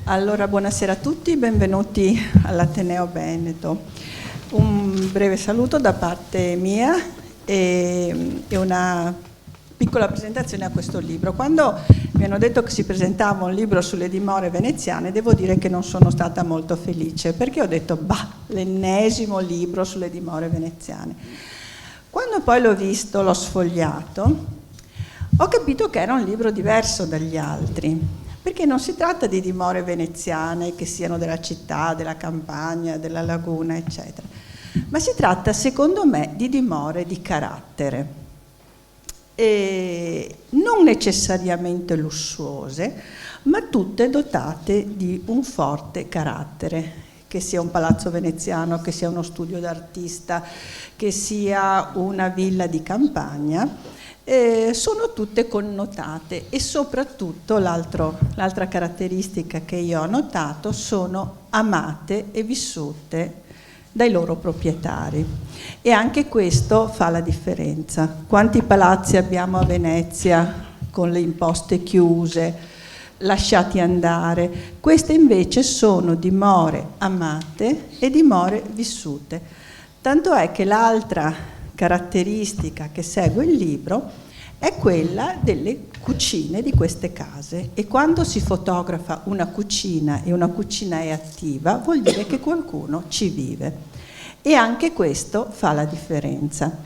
Allora, buonasera a tutti, benvenuti all'Ateneo Veneto. Un breve saluto da parte mia e una piccola presentazione a questo libro. Quando mi hanno detto che si presentava un libro sulle dimore veneziane, devo dire che non sono stata molto felice, perché ho detto, l'ennesimo libro sulle dimore veneziane. Quando poi l'ho visto, l'ho sfogliato, ho capito che era un libro diverso dagli altri, perché non si tratta di dimore veneziane che siano della città, della campagna, della laguna, eccetera, ma si tratta, secondo me, di dimore di carattere, e non necessariamente lussuose, ma tutte dotate di un forte carattere, che sia un palazzo veneziano, che sia uno studio d'artista, che sia una villa di campagna. Sono tutte connotate e soprattutto l'altra caratteristica che io ho notato, sono amate e vissute dai loro proprietari, e anche questo fa la differenza. Quanti palazzi abbiamo a Venezia con le imposte chiuse, lasciati andare? Queste invece sono dimore amate e dimore vissute, tanto è che l'altra caratteristica che segue il libro è quella delle cucine di queste case, e quando si fotografa una cucina e una cucina è attiva, vuol dire che qualcuno ci vive, e anche questo fa la differenza.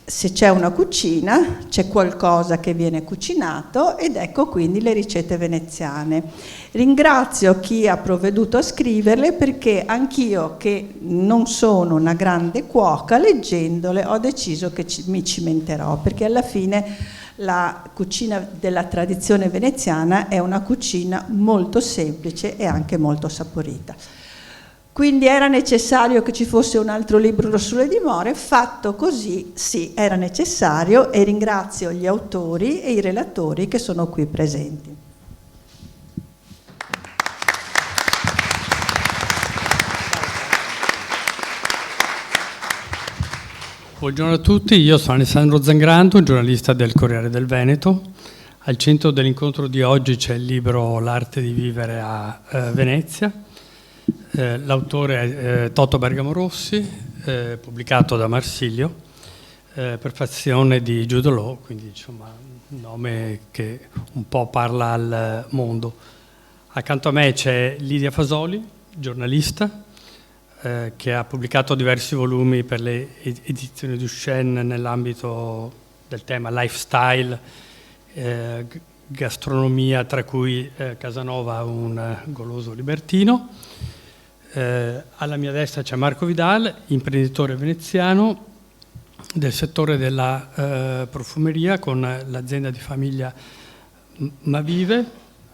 Se c'è una cucina, c'è qualcosa che viene cucinato, ed ecco quindi le ricette veneziane. Ringrazio chi ha provveduto a scriverle, perché anch'io, che non sono una grande cuoca, leggendole ho deciso che mi cimenterò, perché alla fine la cucina della tradizione veneziana è una cucina molto semplice e anche molto saporita. Quindi era necessario che ci fosse un altro libro sulle dimore. Fatto così, sì, era necessario, e ringrazio gli autori e i relatori che sono qui presenti. Buongiorno a tutti, io sono Alessandro Zangrando, giornalista del Corriere del Veneto. Al centro dell'incontro di oggi c'è il libro L'arte di vivere a Venezia. L'autore è Toto Bergamo Rossi, pubblicato da Marsilio, prefazione di Jude Law, quindi insomma un nome che un po' parla al mondo. Accanto a me c'è Lidia Fasoli, giornalista, che ha pubblicato diversi volumi per le edizioni Duchenne nell'ambito del tema lifestyle, gastronomia, tra cui Casanova, un goloso libertino. Alla mia destra c'è Marco Vidal, imprenditore veneziano del settore della profumeria, con l'azienda di famiglia Mavive.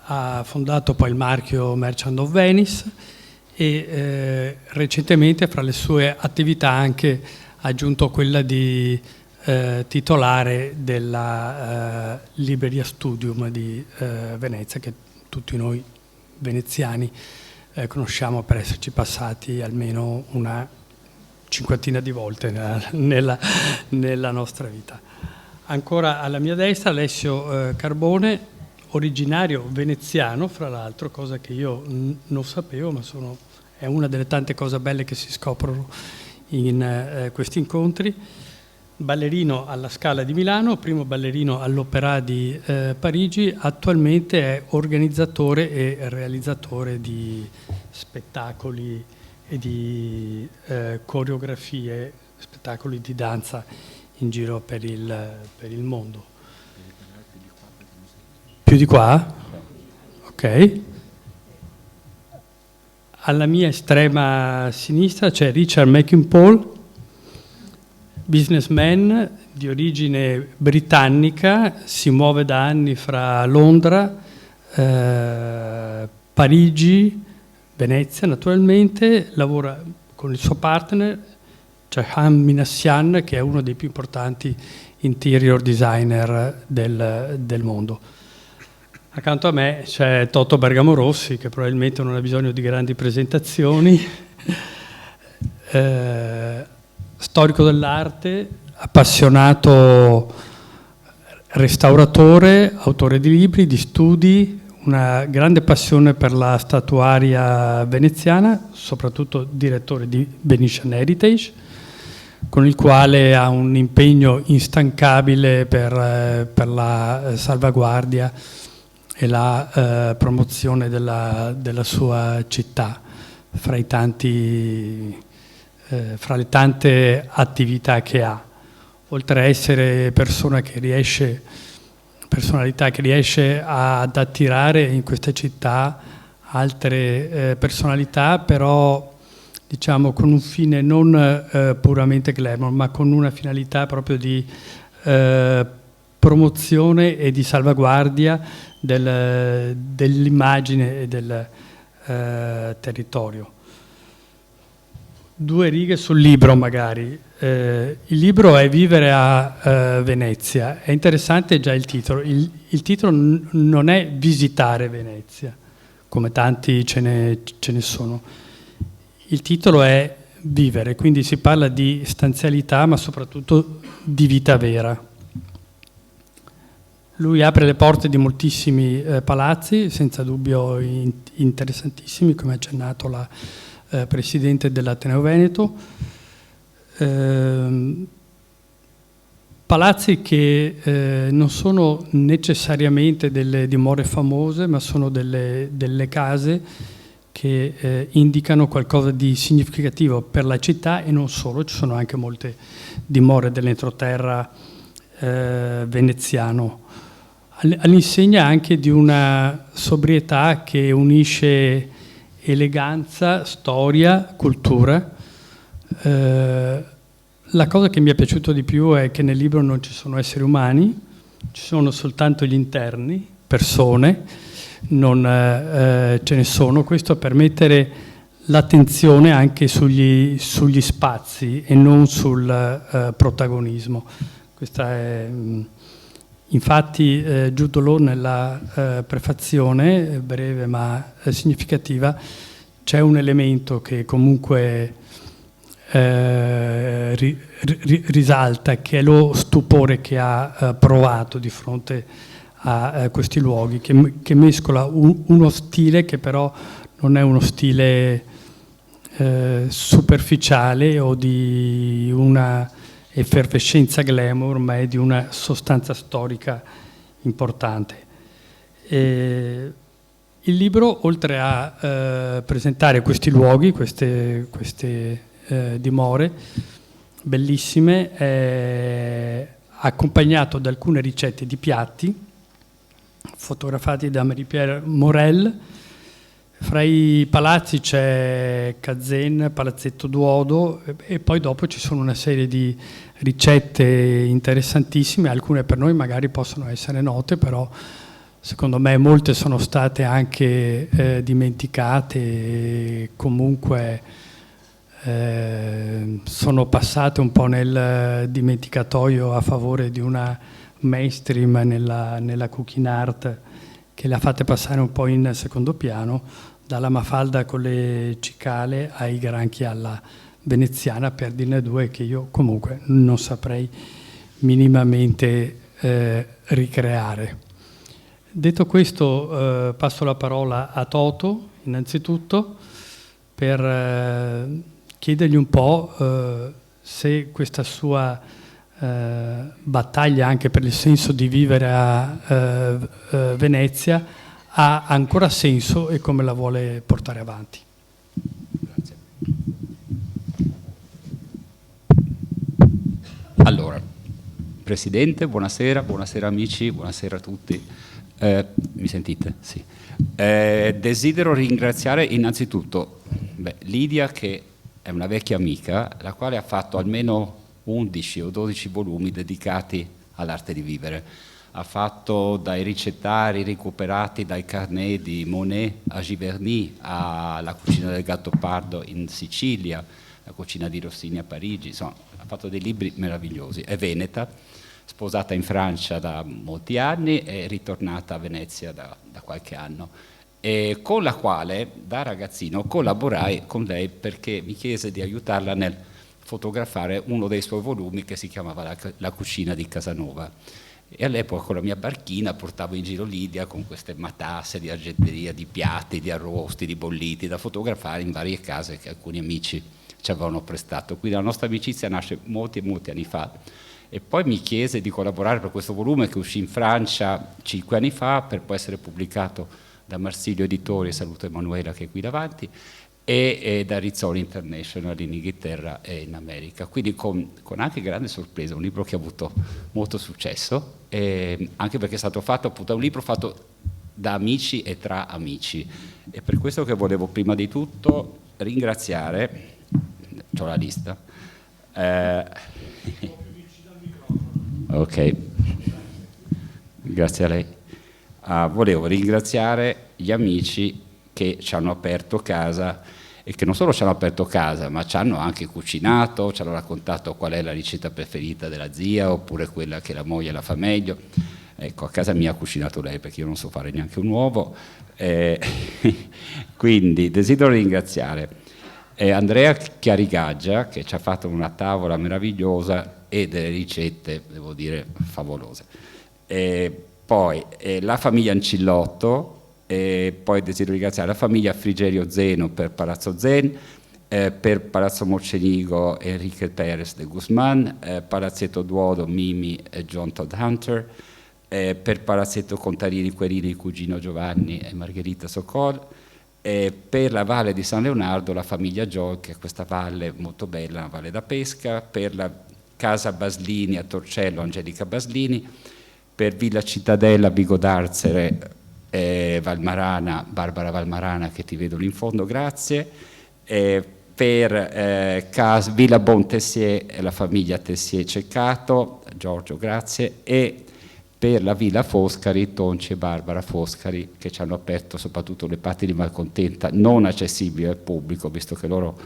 Ha fondato poi il marchio Merchant of Venice e recentemente, fra le sue attività, anche ha aggiunto quella di titolare della Libreria Studium di Venezia, che tutti noi veneziani conosciamo per esserci passati almeno una cinquantina di volte nella nostra vita. Ancora alla mia destra Alessio Carbone, originario veneziano, fra l'altro, cosa che io non sapevo, ma è una delle tante cose belle che si scoprono in questi incontri. Ballerino alla Scala di Milano, primo ballerino all'Opéra di Parigi, attualmente è organizzatore e realizzatore di spettacoli e di coreografie, spettacoli di danza in giro per il mondo. Più di qua? Ok. Alla mia estrema sinistra c'è Richard Mackinpole, businessman di origine britannica, si muove da anni fra Londra, Parigi, Venezia naturalmente, lavora con il suo partner Jahan Minassian, che è uno dei più importanti interior designer del mondo. Accanto a me c'è Toto Bergamo Rossi, che probabilmente non ha bisogno di grandi presentazioni, storico dell'arte, appassionato restauratore, autore di libri, di studi, una grande passione per la statuaria veneziana, soprattutto direttore di Venetian Heritage, con il quale ha un impegno instancabile per la salvaguardia e la promozione della sua città, fra le tante attività che ha. Oltre a essere personalità che riesce ad attirare in questa città altre personalità, però diciamo con un fine non puramente glamour, ma con una finalità proprio di promozione e di salvaguardia dell'immagine e del territorio. 2 righe sul libro magari. Il libro è Vivere a Venezia. È interessante già il titolo. Il titolo non è Visitare Venezia, come tanti ce ne sono. Il titolo è Vivere, quindi si parla di stanzialità, ma soprattutto di vita vera. Lui apre le porte di moltissimi palazzi, senza dubbio interessantissimi, come ha accennato la presidente dell'Ateneo Veneto, palazzi che non sono necessariamente delle dimore famose, ma sono delle case che indicano qualcosa di significativo per la città, e non solo, ci sono anche molte dimore dell'entroterra veneziano, all'insegna anche di una sobrietà che unisce eleganza, storia, cultura. La cosa che mi è piaciuto di più è che nel libro non ci sono esseri umani, ci sono soltanto gli interni, persone, non ce ne sono. Questo per mettere l'attenzione anche sugli spazi e non sul protagonismo. Questa è... Infatti Jude Law nella prefazione, breve ma significativa, c'è un elemento che comunque risalta, che è lo stupore che ha provato di fronte a questi luoghi, che mescola uno stile che però non è uno stile superficiale o di una effervescenza glamour, ma è di una sostanza storica importante. Il libro, oltre a presentare questi luoghi, queste dimore bellissime, è accompagnato da alcune ricette di piatti fotografati da Marie-Pierre Morel. Fra i palazzi c'è Kazen, Palazzetto Duodo, e poi dopo ci sono una serie di ricette interessantissime. Alcune per noi magari possono essere note, però secondo me molte sono state anche dimenticate e comunque sono passate un po' nel dimenticatoio a favore di una mainstream nella cooking art, che le ha fatte passare un po' in secondo piano, dalla Mafalda con le cicale ai granchi alla veneziana, per dirne 2 che io comunque non saprei minimamente ricreare. Detto questo, passo la parola a Toto, innanzitutto, per chiedergli un po' se questa sua battaglia anche per il senso di vivere a Venezia ha ancora senso e come la vuole portare avanti. Grazie. Allora, Presidente, buonasera amici, buonasera a tutti. Mi sentite? Sì. Desidero ringraziare innanzitutto Lidia, che è una vecchia amica, la quale ha fatto almeno 11 o 12 volumi dedicati all'arte di vivere. ha fatto dai ricettari recuperati dai carnet di Monet a Giverny, alla cucina del Gattopardo in Sicilia, la cucina di Rossini a Parigi, insomma ha fatto dei libri meravigliosi. È veneta, sposata in Francia da molti anni e ritornata a Venezia da qualche anno, e con la quale da ragazzino collaborai con lei perché mi chiese di aiutarla nel fotografare uno dei suoi volumi che si chiamava La cucina di Casanova. E all'epoca con la mia barchina portavo in giro Lidia con queste matasse di argenteria, di piatti, di arrosti, di bolliti da fotografare in varie case che alcuni amici ci avevano prestato. Quindi la nostra amicizia nasce molti anni fa, e poi mi chiese di collaborare per questo volume che uscì in Francia 5 anni fa per poi essere pubblicato da Marsilio Editori, saluto Emanuela che è qui davanti, e da Rizzoli International in Inghilterra e in America, quindi con anche grande sorpresa, un libro che ha avuto molto successo, anche perché è stato fatto appunto, è un libro fatto da amici e tra amici, e per questo che volevo prima di tutto ringraziare, c'ho la lista, ok, grazie a lei, volevo ringraziare gli amici che ci hanno aperto casa, e che non solo ci hanno aperto casa, ma ci hanno anche cucinato, ci hanno raccontato qual è la ricetta preferita della zia, oppure quella che la moglie la fa meglio. Ecco, a casa mia ha cucinato lei, perché io non so fare neanche un uovo. Quindi desidero ringraziare Andrea Chiarigaggia, che ci ha fatto una tavola meravigliosa e delle ricette, devo dire, favolose. Poi la famiglia Ancillotto, e poi desidero ringraziare la famiglia Frigerio Zeno per Palazzo Zen, per Palazzo Mocenigo Enrique Perez de Guzman, Palazzetto Duodo Mimi e John Todd Hunter, per Palazzetto Contarini Querini il cugino Giovanni e Margherita Socol, per la Valle di San Leonardo la famiglia Joy, che è questa valle molto bella, una valle da pesca, per la Casa Baslini a Torcello Angelica Baslini, per Villa Cittadella Vigo d'Arzere Valmarana, Barbara Valmarana, che ti vedo lì in fondo, grazie, per Villa Bon Tessier e la famiglia Tessier Ceccato, Giorgio, grazie, e per la Villa Foscari, Tonci e Barbara Foscari, che ci hanno aperto soprattutto le parti di Malcontenta non accessibili al pubblico, visto che loro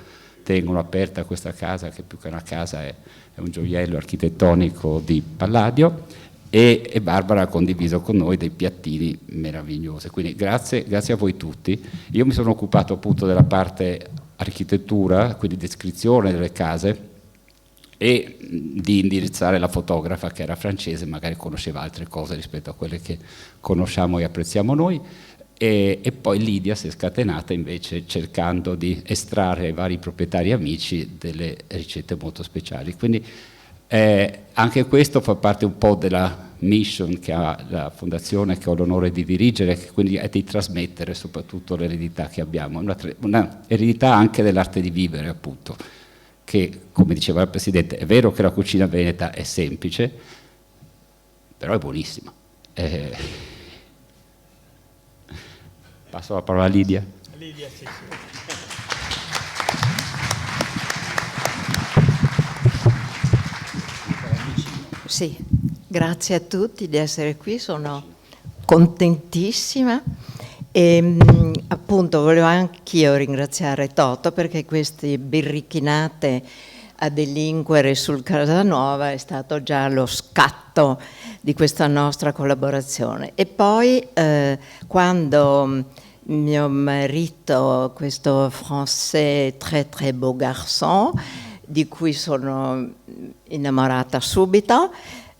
tengono aperta questa casa, che più che una casa è un gioiello architettonico di Palladio, e Barbara ha condiviso con noi dei piattini meravigliosi. Quindi grazie a voi tutti. Io mi sono occupato appunto della parte architettura, quindi descrizione delle case, e di indirizzare la fotografa, che era francese, magari conosceva altre cose rispetto a quelle che conosciamo e apprezziamo noi, e poi Lidia si è scatenata invece cercando di estrarre ai vari proprietari amici delle ricette molto speciali. Quindi anche questo fa parte un po' della mission che ha la fondazione, che ho l'onore di dirigere, che quindi è di trasmettere soprattutto l'eredità che abbiamo, una eredità anche dell'arte di vivere, appunto, che, come diceva il Presidente, è vero che la cucina veneta è semplice, però è buonissima. Passo la parola a Lidia. Lidia, sì. Sì, grazie a tutti di essere qui, sono contentissima e appunto volevo anch'io ringraziare Toto, perché queste birrichinate a delinquere sul Casanova è stato già lo scatto di questa nostra collaborazione. E poi quando mio marito, questo français très beau garçon, di cui sono innamorata subito,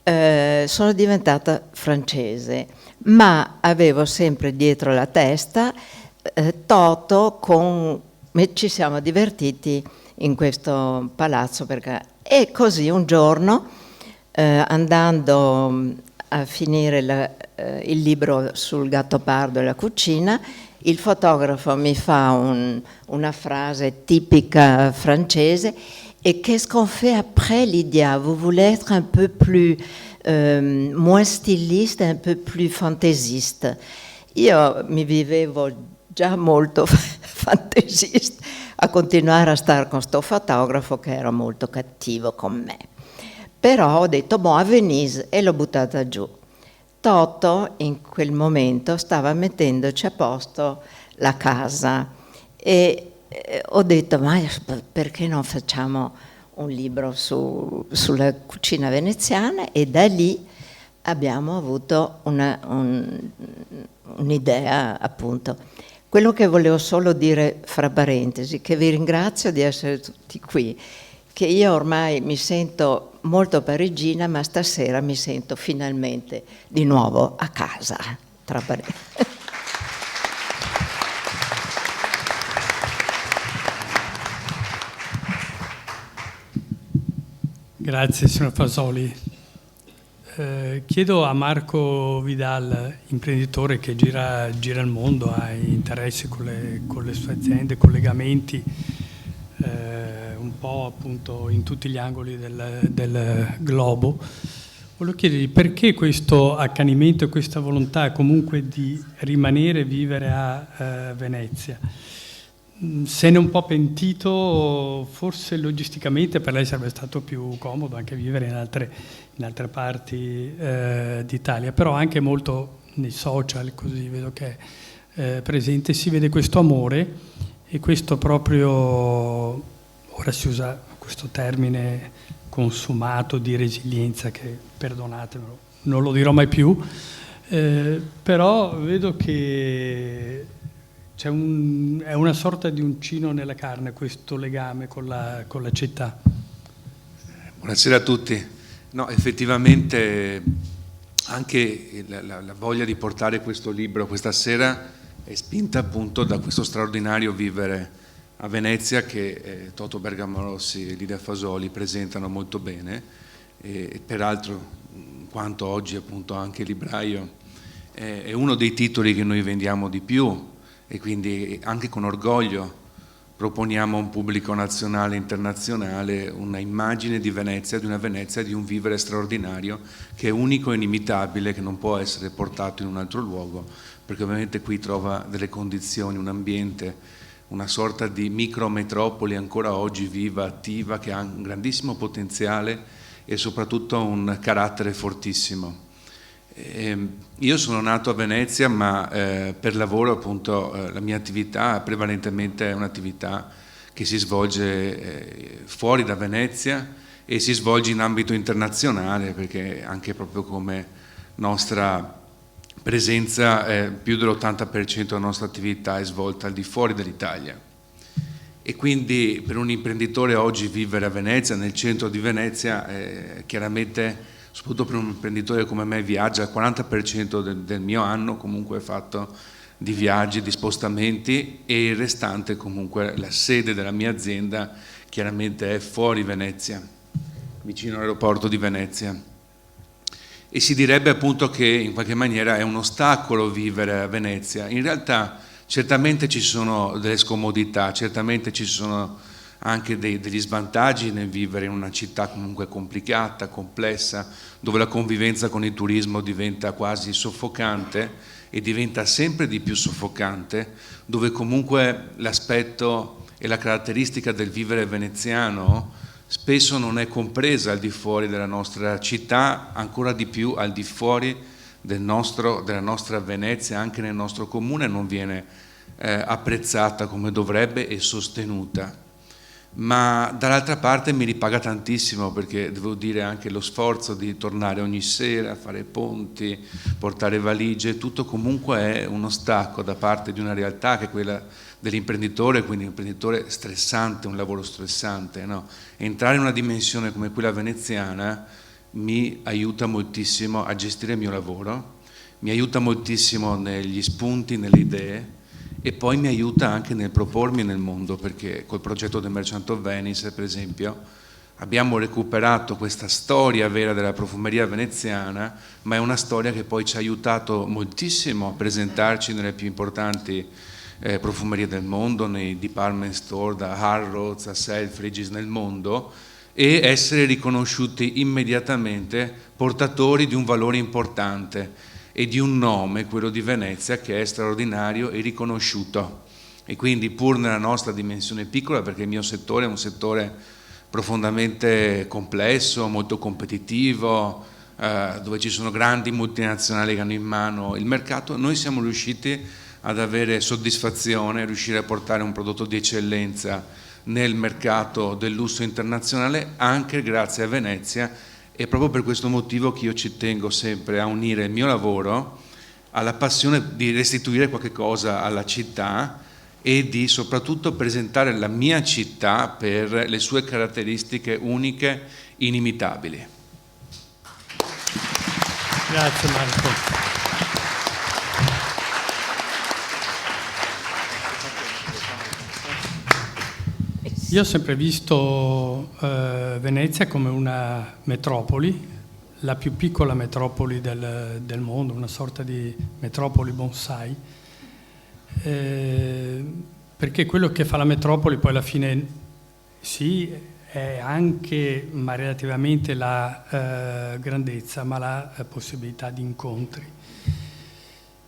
sono diventata francese, ma avevo sempre dietro la testa Toto, ci siamo divertiti in questo palazzo, e così un giorno, andando a finire il libro sul Gattopardo e la cucina, il fotografo mi fa una frase tipica francese: et qu'est-ce qu'on fait après, Lydia? Vous voulez être un peu plus moins styliste, un peu plus fantasiste. Io mi vivevo già molto fantasista a continuare a stare con sto fotografo che era molto cattivo con me. Però ho detto, a Venise, e l'ho buttata giù. Toto in quel momento stava mettendoci a posto la casa e ho detto, ma perché non facciamo un libro sulla cucina veneziana? E da lì abbiamo avuto un'idea, appunto. Quello che volevo solo dire fra parentesi, che vi ringrazio di essere tutti qui, che io ormai mi sento molto parigina, ma stasera mi sento finalmente di nuovo a casa, tra parentesi. Grazie signor Fasoli. Chiedo a Marco Vidal, imprenditore che gira il mondo, ha interessi con le sue aziende, collegamenti un po' appunto in tutti gli angoli del globo. Volevo chiedergli perché questo accanimento e questa volontà comunque di rimanere e vivere a Venezia. Se ne è un po' pentito, forse logisticamente per lei sarebbe stato più comodo anche vivere in altre parti d'Italia, però anche molto nei social, così vedo che è presente, si vede questo amore e questo proprio, ora si usa questo termine consumato di resilienza che, perdonatemelo, non lo dirò mai più, però vedo che è una sorta di uncino nella carne questo legame con la città. Buonasera a tutti. No, effettivamente anche la voglia di portare questo libro questa sera è spinta appunto da questo straordinario vivere a Venezia che Toto Bergamorossi e Lidia Fasoli presentano molto bene e peraltro in quanto oggi appunto anche libraio è uno dei titoli che noi vendiamo di più e quindi anche con orgoglio proponiamo a un pubblico nazionale e internazionale una immagine di Venezia, di una Venezia di un vivere straordinario che è unico e inimitabile, che non può essere portato in un altro luogo, perché ovviamente qui trova delle condizioni, un ambiente, una sorta di micrometropoli ancora oggi viva, attiva, che ha un grandissimo potenziale e soprattutto un carattere fortissimo. Io sono nato a Venezia, ma per lavoro appunto la mia attività prevalentemente è un'attività che si svolge fuori da Venezia e si svolge in ambito internazionale, perché anche proprio come nostra presenza più dell'80% della nostra attività è svolta al di fuori dell'Italia. E quindi per un imprenditore oggi vivere a Venezia, nel centro di Venezia, chiaramente soprattutto per un imprenditore come me viaggia, il 40% del mio anno comunque è fatto di viaggi, di spostamenti e il restante comunque la sede della mia azienda chiaramente è fuori Venezia, vicino all'aeroporto di Venezia. E si direbbe appunto che in qualche maniera è un ostacolo vivere a Venezia. In realtà certamente ci sono delle scomodità, certamente ci sono anche degli svantaggi nel vivere in una città comunque complicata, complessa, dove la convivenza con il turismo diventa quasi soffocante e diventa sempre di più soffocante, dove comunque l'aspetto e la caratteristica del vivere veneziano spesso non è compresa al di fuori della nostra città, ancora di più al di fuori della nostra Venezia, anche nel nostro comune non viene apprezzata come dovrebbe e sostenuta. Ma dall'altra parte mi ripaga tantissimo, perché devo dire anche lo sforzo di tornare ogni sera, fare ponti, portare valigie, tutto comunque è uno stacco da parte di una realtà che è quella dell'imprenditore, quindi un imprenditore stressante, un lavoro stressante, no? Entrare in una dimensione come quella veneziana mi aiuta moltissimo a gestire il mio lavoro, mi aiuta moltissimo negli spunti, nelle idee, e poi mi aiuta anche nel propormi nel mondo, perché col progetto The Merchant of Venice, per esempio, abbiamo recuperato questa storia vera della profumeria veneziana, ma è una storia che poi ci ha aiutato moltissimo a presentarci nelle più importanti profumerie del mondo, nei department store, da Harrods a Selfridges nel mondo, e essere riconosciuti immediatamente portatori di un valore importante e di un nome, quello di Venezia, che è straordinario e riconosciuto. E quindi pur nella nostra dimensione piccola, perché il mio settore è un settore profondamente complesso, molto competitivo, dove ci sono grandi multinazionali che hanno in mano il mercato, noi siamo riusciti ad avere soddisfazione, riuscire a portare un prodotto di eccellenza nel mercato del lusso internazionale anche grazie a Venezia. E proprio per questo motivo che io ci tengo sempre a unire il mio lavoro alla passione di restituire qualche cosa alla città e di soprattutto presentare la mia città per le sue caratteristiche uniche, inimitabili. Grazie Marco. Io ho sempre visto Venezia come una metropoli, la più piccola metropoli del mondo, una sorta di metropoli bonsai, perché quello che fa la metropoli poi alla fine sì è anche, ma relativamente la grandezza, ma la possibilità di incontri.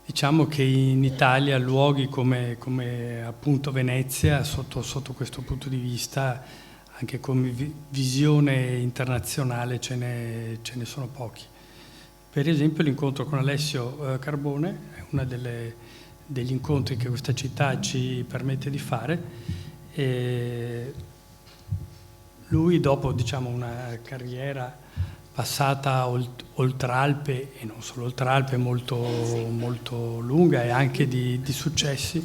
Diciamo che in Italia luoghi come appunto Venezia, sotto questo punto di vista, anche come visione internazionale ce ne sono pochi. Per esempio l'incontro con Alessio Carbone è uno degli incontri che questa città ci permette di fare. E lui, dopo diciamo una carriera passata oltre Alpe, e non solo oltre Alpe, molto, molto lunga e anche di successi,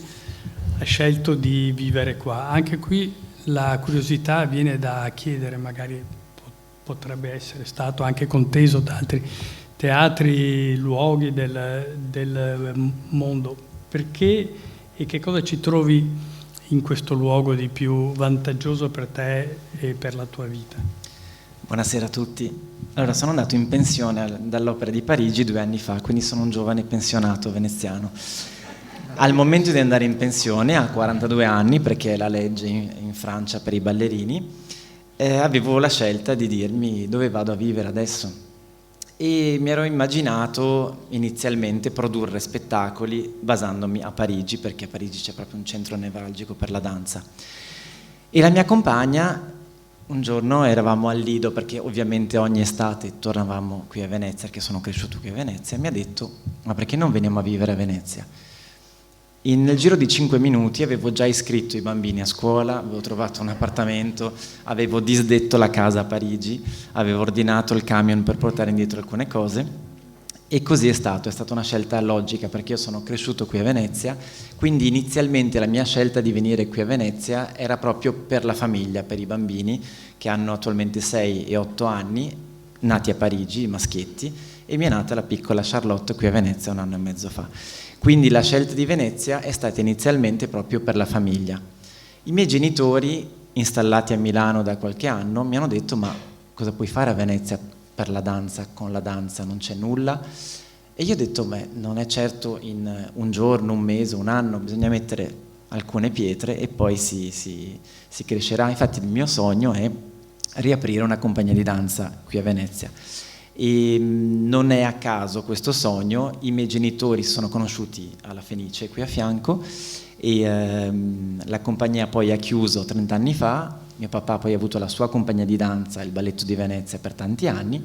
ha scelto di vivere qua. Anche qui la curiosità viene da chiedere, magari potrebbe essere stato anche conteso da altri teatri, luoghi del mondo, perché e che cosa ci trovi in questo luogo di più vantaggioso per te e per la tua vita? Buonasera a tutti. Allora, sono andato in pensione dall'Opera di Parigi 2 anni fa, quindi sono un giovane pensionato veneziano. Al momento di andare in pensione, a 42 anni, perché è la legge in Francia per i ballerini, avevo la scelta di dirmi dove vado a vivere adesso. E mi ero immaginato inizialmente produrre spettacoli basandomi a Parigi, perché a Parigi c'è proprio un centro nevralgico per la danza. E la mia compagna, un giorno eravamo al Lido, perché ovviamente ogni estate tornavamo qui a Venezia, perché sono cresciuto qui a Venezia, e mi ha detto: ma perché non veniamo a vivere a Venezia? Nel giro di 5 minuti avevo già iscritto i bambini a scuola, avevo trovato un appartamento, avevo disdetto la casa a Parigi, avevo ordinato il camion per portare indietro alcune cose, e così è stata una scelta logica, perché io sono cresciuto qui a Venezia, quindi inizialmente la mia scelta di venire qui a Venezia era proprio per la famiglia, per i bambini che hanno attualmente 6 e 8 anni, nati a Parigi, i maschietti, e mi è nata la piccola Charlotte qui a Venezia 1 anno e mezzo fa. Quindi la scelta di Venezia è stata inizialmente proprio per la famiglia. I miei genitori, installati a Milano da qualche anno, mi hanno detto: ma cosa puoi fare a Venezia per la danza? Con la danza non c'è nulla. E io ho detto: beh, non è certo in un giorno, un mese, un anno, bisogna mettere alcune pietre e poi si crescerà. Infatti il mio sogno è riaprire una compagnia di danza qui a Venezia. E non è a caso questo sogno. I miei genitori si sono conosciuti alla Fenice qui a fianco, e la compagnia poi ha chiuso 30 anni fa. Mio papà poi ha avuto la sua compagnia di danza, il Balletto di Venezia, per tanti anni,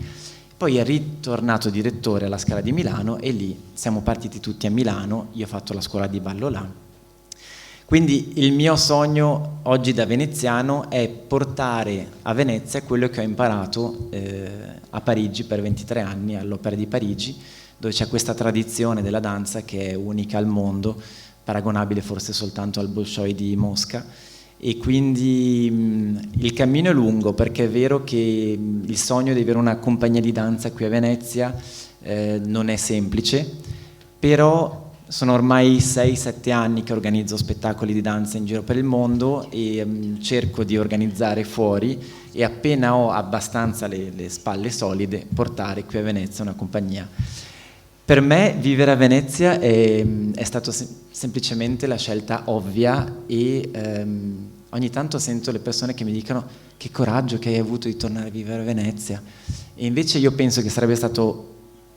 poi è ritornato direttore alla Scala di Milano, e lì siamo partiti tutti a Milano. Io ho fatto la scuola di ballo là. Quindi il mio sogno oggi da veneziano è portare a Venezia quello che ho imparato a Parigi per 23 anni, all'Opera di Parigi, dove c'è questa tradizione della danza che è unica al mondo, paragonabile forse soltanto al Bolshoi di Mosca. E quindi il cammino è lungo, perché è vero che il sogno di avere una compagnia di danza qui a Venezia non è semplice, però sono ormai 6-7 anni che organizzo spettacoli di danza in giro per il mondo, e cerco di organizzare fuori, e appena ho abbastanza le spalle solide, portare qui a Venezia una compagnia. Per me vivere a Venezia è stato semplicemente la scelta ovvia, e ogni tanto sento le persone che mi dicono: che coraggio che hai avuto di tornare a vivere a Venezia. E invece io penso che sarebbe stato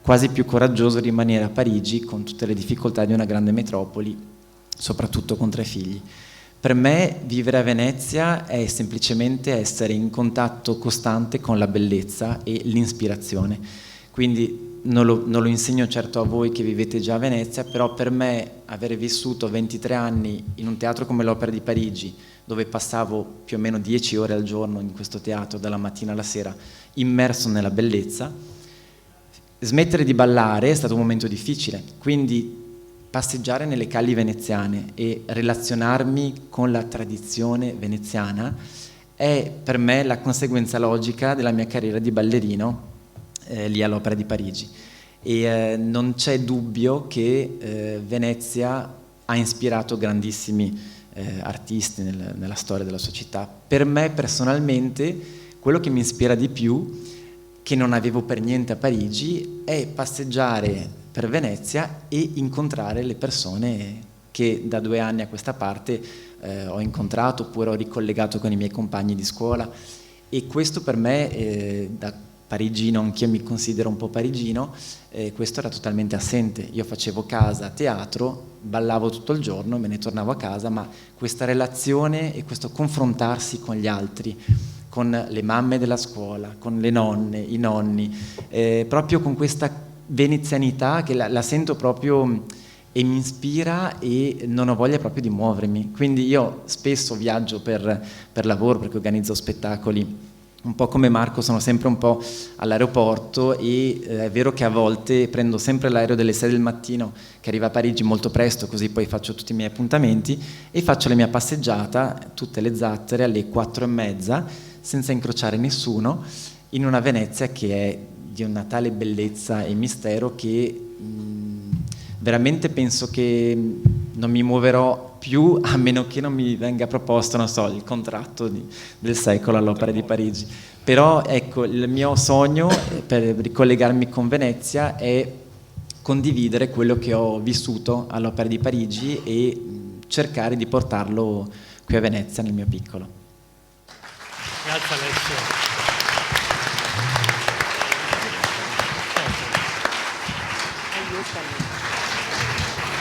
quasi più coraggioso rimanere a Parigi, con tutte le difficoltà di una grande metropoli, soprattutto con 3 figli. Per me vivere a Venezia è semplicemente essere in contatto costante con la bellezza e l'ispirazione. quindi non lo insegno certo a voi che vivete già a Venezia, però per me avere vissuto 23 anni in un teatro come l'Opera di Parigi, dove passavo più o meno 10 ore al giorno in questo teatro, dalla mattina alla sera, immerso nella bellezza, smettere di ballare è stato un momento difficile, quindi passeggiare nelle calli veneziane e relazionarmi con la tradizione veneziana è per me la conseguenza logica della mia carriera di ballerino lì all'Opera di Parigi. E non c'è dubbio che Venezia ha ispirato grandissimi artisti nella storia della sua città. Per me personalmente quello che mi ispira di più, che non avevo per niente a Parigi, è passeggiare per Venezia e incontrare le persone che da 2 anni a questa parte ho incontrato oppure ho ricollegato con i miei compagni di scuola, e questo per me da parigino, anch'io mi considero un po' parigino, questo era totalmente assente. Io facevo casa, teatro, ballavo tutto il giorno, me ne tornavo a casa, ma questa relazione e questo confrontarsi con gli altri, con le mamme della scuola, con le nonne, i nonni, proprio con questa venezianità che la sento proprio e mi ispira, e non ho voglia proprio di muovermi. Quindi io spesso viaggio per lavoro, perché organizzo spettacoli. Un po' come Marco sono sempre un po' all'aeroporto, e è vero che a volte prendo sempre l'aereo delle 6 del mattino che arriva a Parigi molto presto, così poi faccio tutti i miei appuntamenti e faccio la mia passeggiata, tutte le zattere, alle 4:30, senza incrociare nessuno, in una Venezia che è di una tale bellezza e mistero che veramente penso che non mi muoverò più a meno che non mi venga proposto, non so, il contratto del secolo all'Opera di Parigi. Però ecco, il mio sogno per ricollegarmi con Venezia è condividere quello che ho vissuto all'Opera di Parigi e cercare di portarlo qui a Venezia nel mio piccolo. Grazie Alessio.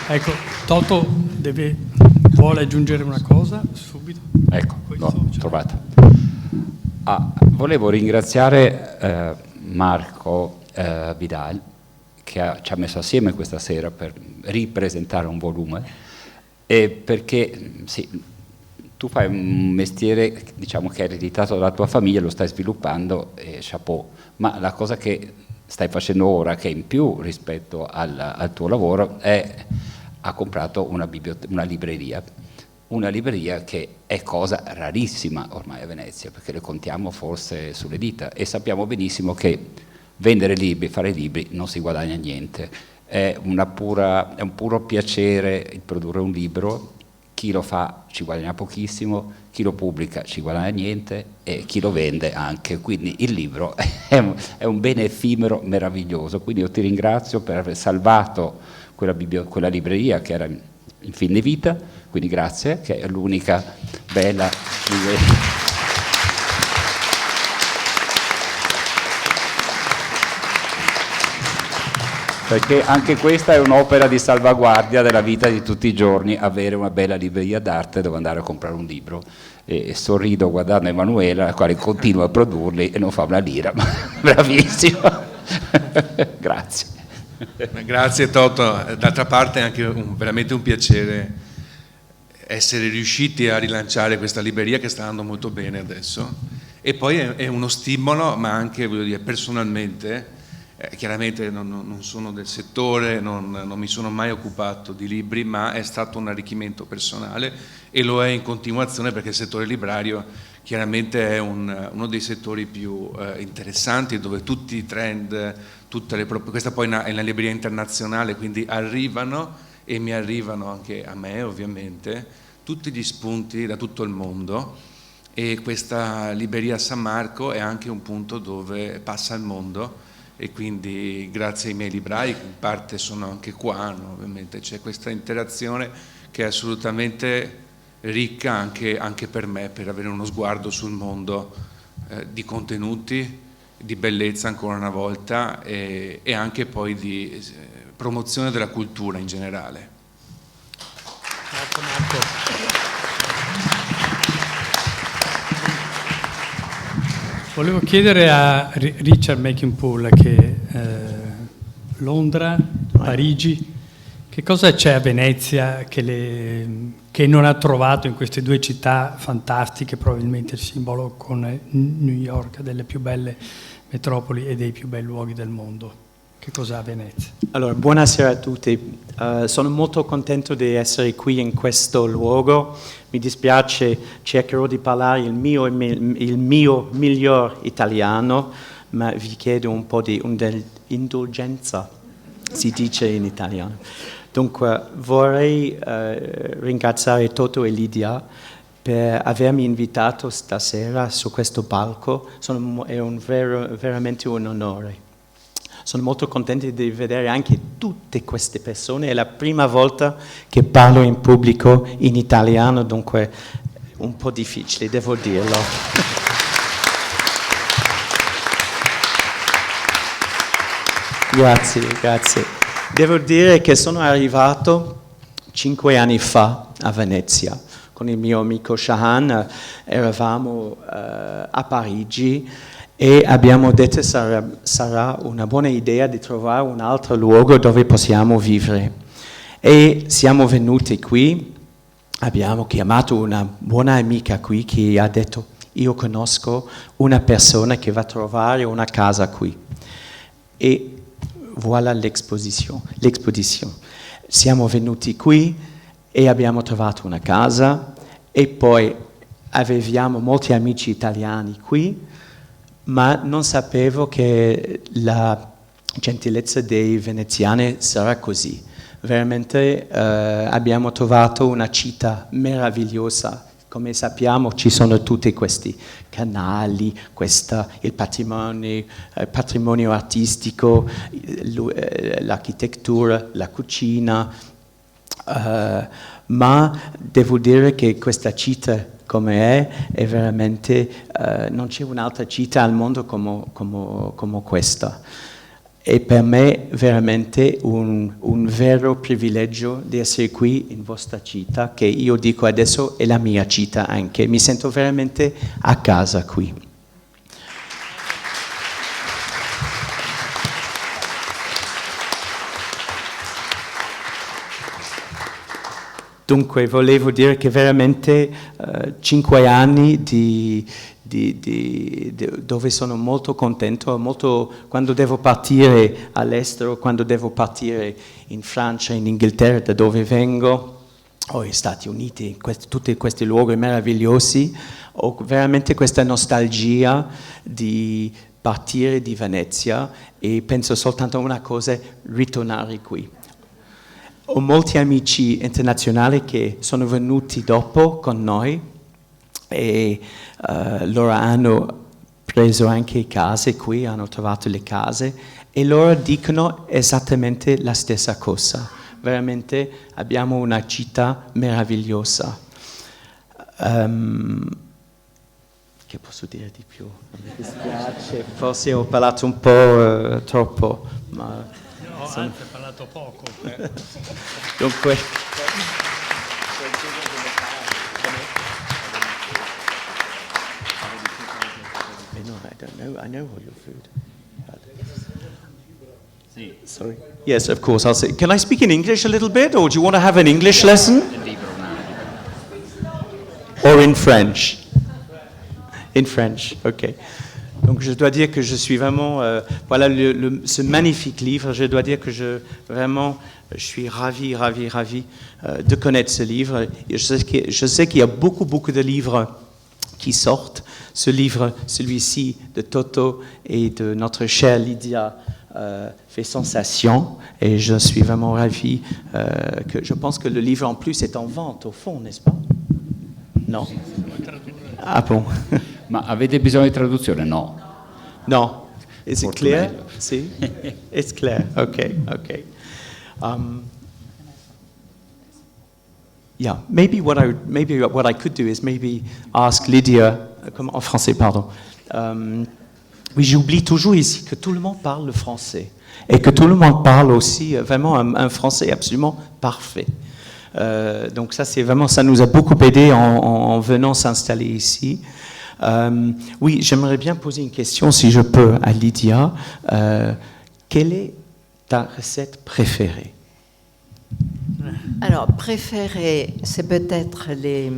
Ecco, Toto vuole aggiungere una cosa subito. Ecco, l'ho trovata. Volevo ringraziare Marco Vidal, che ci ha messo assieme questa sera per ripresentare un volume, e perché sì, tu fai un mestiere, diciamo, che è ereditato dalla tua famiglia, lo stai sviluppando, e chapeau, ma la cosa che stai facendo ora, che è in più rispetto al tuo lavoro, ha comprato una libreria che è cosa rarissima ormai a Venezia, perché le contiamo forse sulle dita, e sappiamo benissimo che vendere libri, fare libri, non si guadagna niente, è un puro piacere il produrre un libro. Chi lo fa ci guadagna pochissimo, chi lo pubblica ci guadagna niente, e chi lo vende anche. Quindi il libro è un bene effimero meraviglioso. Quindi io ti ringrazio per aver salvato quella libreria che era in fin di vita, quindi grazie, che è l'unica bella libreria. Perché anche questa è un'opera di salvaguardia della vita di tutti i giorni, avere una bella libreria d'arte dove andare a comprare un libro. E sorrido guardando Emanuela, la quale continua a produrli e non fa una lira, ma bravissima. Grazie. Grazie Toto, d'altra parte è anche veramente un piacere essere riusciti a rilanciare questa libreria che sta andando molto bene adesso, e poi è uno stimolo, ma anche, voglio dire, personalmente. Chiaramente non sono del settore, non mi sono mai occupato di libri, ma è stato un arricchimento personale, e lo è in continuazione, perché il settore librario chiaramente è uno dei settori più interessanti, dove tutti i trend, questa poi è una libreria internazionale, quindi arrivano, e mi arrivano anche a me ovviamente, tutti gli spunti da tutto il mondo, e questa libreria San Marco è anche un punto dove passa il mondo. E quindi grazie ai miei librai, che in parte sono anche qua, no? Ovviamente c'è questa interazione che è assolutamente ricca anche per me, per avere uno sguardo sul mondo di contenuti, di bellezza ancora una volta, e anche poi di promozione della cultura in generale. Grazie Marco. Volevo chiedere a Richard Mekinpool che Londra, Parigi, che cosa c'è a Venezia che non ha trovato in queste due città fantastiche, probabilmente il simbolo con New York, delle più belle metropoli e dei più bei luoghi del mondo? Che cosa ha Venezia? Allora, buonasera a tutti. Sono molto contento di essere qui in questo luogo. Mi dispiace, cercherò di parlare il mio miglior italiano, ma vi chiedo un po' di indulgenza, si dice in italiano. Dunque, vorrei ringraziare Toto e Lidia per avermi invitato stasera su questo palco. È veramente un onore. Sono molto contento di vedere anche tutte queste persone. È la prima volta che parlo in pubblico in italiano, dunque un po' difficile, devo dirlo. Grazie. Devo dire che sono arrivato 5 anni fa a Venezia. Con il mio amico Shahan eravamo a Parigi e abbiamo detto sarà una buona idea di trovare un altro luogo dove possiamo vivere. E siamo venuti qui, abbiamo chiamato una buona amica qui che ha detto: io conosco una persona che va a trovare una casa qui. E voilà l'exposition. Siamo venuti qui e abbiamo trovato una casa e poi avevamo molti amici italiani qui, ma non sapevo che la gentilezza dei veneziani sarà così. Veramente abbiamo trovato una città meravigliosa. Come sappiamo ci sono tutti questi canali, il patrimonio artistico, l'architettura, la cucina, ma devo dire che questa città come è veramente, non c'è un'altra città al mondo come questa. E per me veramente un vero privilegio di essere qui in vostra città, che io dico adesso è la mia città anche. Mi sento veramente a casa qui. Dunque volevo dire che veramente 5 anni dove sono molto contento, quando devo partire all'estero, quando devo partire in Francia, in Inghilterra, da dove vengo, o negli Stati Uniti, tutti questi luoghi meravigliosi, ho veramente questa nostalgia di partire di Venezia e penso soltanto a una cosa: ritornare qui. Ho molti amici internazionali che sono venuti dopo con noi e loro hanno preso anche case qui, hanno trovato le case e loro dicono esattamente la stessa cosa. Veramente abbiamo una città meravigliosa. Che posso dire di più? Mi dispiace, forse ho parlato un po' troppo, ma... No, anzi, hai parlato poco. Dunque... I know all your food. Sorry. Yes, of course. I'll say. Can I speak in English a little bit, or do you want to have an English lesson? Or in French? In French, ok. Donc je dois dire que je suis vraiment, voilà ce magnifique livre. Je dois dire que je suis ravi de connaître ce livre. Je sais qu'il y a beaucoup de livres qui sortent. Ce livre, celui-ci de Toto et de notre chère Lydia, fait sensation et je suis vraiment ravi. Je pense que le livre en plus est en vente au fond, n'est-ce pas? No? Ah bon? Ma avete bisogno di traduzione? No. No. Is it clear? See? It's clear. Okay. Yeah, maybe what I could do is maybe ask Lydia, en français, pardon. Oui, j'oublie toujours ici que tout le monde parle le français et que tout le monde parle aussi vraiment un français absolument parfait. Donc ça, c'est vraiment, ça nous a beaucoup aidé en venant s'installer ici. Oui, j'aimerais bien poser une question, si je peux, à Lydia. Quelle est ta recette préférée? Alors, préférée, c'est peut-être les